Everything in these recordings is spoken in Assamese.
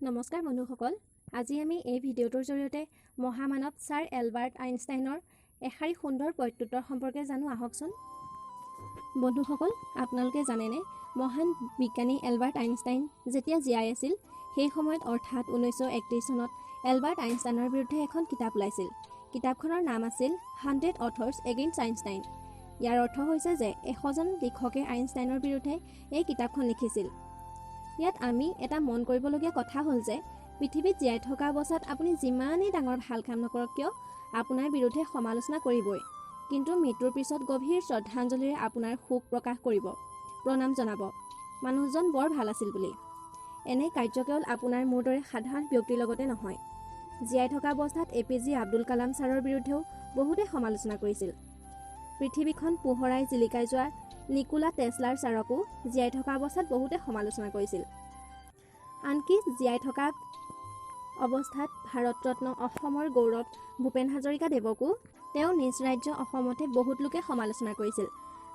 নমস্কাৰ বন্ধুসকল, আজি আমি এই ভিডিঅ'টোৰ জৰিয়তে মহামানৱ ছাৰ এলবাৰ্ট আইনষ্টাইনৰ এশাৰী সুন্দৰ প্ৰত্যুত্তৰ সম্পৰ্কে জানো আহকচোন। বন্ধুসকল, আপোনালোকে জানেনে মহান বিজ্ঞানী এলবাৰ্ট আইনষ্টাইন যেতিয়া জীয়াই আছিল সেই সময়ত অৰ্থাৎ 1931 চনত এলবাৰ্ট আইনষ্টাইনৰ বিৰুদ্ধে এখন কিতাপ ওলাইছিল। কিতাপখনৰ নাম আছিল 100 Authors Against Einstein। ইয়াৰ অৰ্থ হৈছে যে 100জন লিখকে আইনষ্টাইনৰ বিৰুদ্ধে এই কিতাপখন লিখিছিল। ইয়াত আমি এটা মন কৰিবলগীয়া কথা হ'ল যে পৃথিৱীত জীয়াই থকা অৱস্থাত আপুনি যিমানেই ডাঙৰ ভাল কাম নকৰক কিয় আপোনাৰ বিৰুদ্ধে সমালোচনা কৰিবই, কিন্তু মৃত্যুৰ পিছত গভীৰ শ্ৰদ্ধাঞ্জলিৰে আপোনাৰ শোক প্ৰকাশ কৰিব, প্ৰণাম জনাব, মানুহজন বৰ ভাল আছিল বুলি। এনে কাৰ্য কেৱল আপোনাৰ মোৰ দৰে সাধাৰণ ব্যক্তিৰ লগতে নহয়, জীয়াই থকা অৱস্থাত APJ আব্দুল কালাম ছাৰৰ বিৰুদ্ধেও বহুতে সমালোচনা কৰিছিল। পৃথিৱীখন পোহৰাই জিলিকাই যোৱা নিকোলা টেছলাৰ ছাৰকো জীয়াই থকা অৱস্থাত বহুতে সমালোচনা কৰিছিল। আনকি জীয়াই থকা অৱস্থাত ভাৰত ৰত্ন অসমৰ গৌৰৱ ভূপেন হাজৰিকাদেৱকো তেওঁ নিজ ৰাজ্য অসমতে বহুত লোকে সমালোচনা কৰিছিল।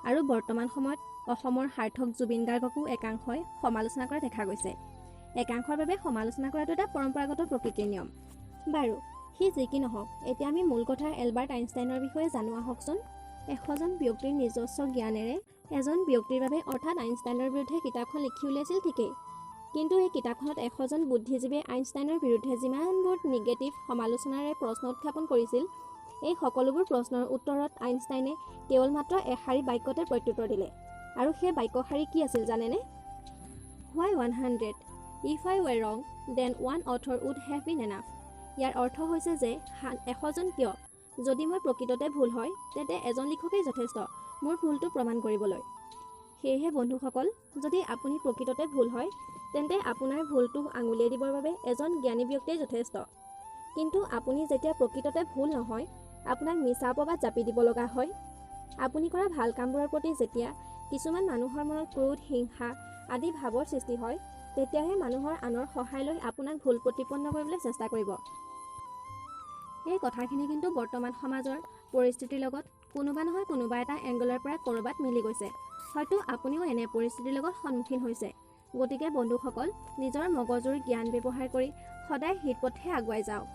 আৰু বৰ্তমান সময়ত অসমৰ সাৰ্থক জুবিন গাৰ্গকো একাংশই সমালোচনা কৰা দেখা গৈছে। একাংশৰ বাবে সমালোচনা কৰাটো এটা পৰম্পৰাগত প্ৰকৃতিৰ নিয়ম। বাৰু, সি যি কি নহওক, এতিয়া আমি মূল কথা এলবাৰ্ট আইনষ্টাইনৰ বিষয়ে জানো আহকচোন। 100জন ব্যক্তিৰ নিজস্ব জ্ঞানেৰে এজন ব্যক্তিৰ বাবে অৰ্থাৎ আইনষ্টাইনৰ বিৰুদ্ধে কিতাপখন লিখি উলিয়াইছিল ঠিকেই, কিন্তু এই কিতাপখনত 100জন বুদ্ধিজীৱীয়ে আইনষ্টাইনৰ বিৰুদ্ধে যিমানবোৰ নিগেটিভ সমালোচনাৰে প্ৰশ্ন উত্থাপন কৰিছিল, এই সকলোবোৰ প্ৰশ্নৰ উত্তৰত আইনষ্টাইনে কেৱল মাত্ৰ এশাৰী বাক্যতে প্ৰত্যুত্তৰ দিলে। আৰু সেই বাক্যশাৰী কি আছিল জানেনে? Why 100? If I were wrong, then one author would have been enough. ইয়াৰ অৰ্থ হৈছে যে 100জন কিয়? যদি মই প্ৰকৃততে ভুল হয় তেন্তে এজন লিখকেই যথেষ্ট মোৰ ভুলটো প্ৰমাণ কৰিবলৈ। সেয়েহে বন্ধুসকল, যদি আপুনি প্ৰকৃততে ভুল হয় তেন্তে আপোনাৰ ভুলটো আঙুলিয়াই দিবৰ বাবে এজন জ্ঞানী ব্যক্তিয়ে যথেষ্ট। কিন্তু আপুনি যেতিয়া প্ৰকৃততে ভুল নহয়, আপোনাক মিছা অপবাদ জাপি দিব লগা হয়, আপুনি কৰা ভাল কামবোৰৰ প্ৰতি যেতিয়া কিছুমান মানুহৰ মনত ক্ৰোধ, হিংসা আদি ভাৱৰ সৃষ্টি হয়, তেতিয়াহে মানুহৰ আনৰ সহায় লৈ আপোনাক ভুল প্ৰতিপন্ন কৰিবলৈ চেষ্টা কৰিব। এই কথাখিনি কিন্তু বৰ্তমান সমাজৰ পৰিস্থিতিৰ লগত কোনোবা নহয় কোনোবা এটা এংগলৰ পৰা ক'ৰবাত মিলি গৈছে। হয়তো আপুনিও এনে পৰিস্থিতিৰ লগত সন্মুখীন হৈছে। গতিকে বন্ধুসকল, নিজৰ মগজুৰ জ্ঞান ব্যৱহাৰ কৰি সদায় হিতপথে আগুৱাই যাওক।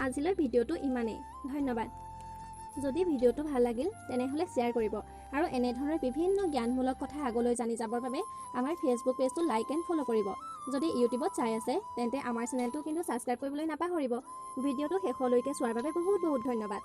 আজিলৈ ভিডিঅ'টো ইমানেই। ধন্যবাদ। যদি ভিডিঅ'টো ভাল লাগিল তেনেহ'লে শ্বেয়াৰ কৰিব আৰু এনেধৰণৰ বিভিন্ন জ্ঞানমূলক কথা আগলৈ জানি যাবৰ বাবে আমাৰ ফেচবুক পেজটো লাইক এণ্ড ফ'ল' কৰিব। যদি ইউটিউবত চাই আছে তেন্তে আমাৰ চেনেলটো কিন্তু ছাবস্ক্ৰাইব কৰিবলৈ নাপাহৰিব। ভিডিঅ'টো শেষলৈকে চোৱাৰ বাবে বহুত বহুত ধন্যবাদ।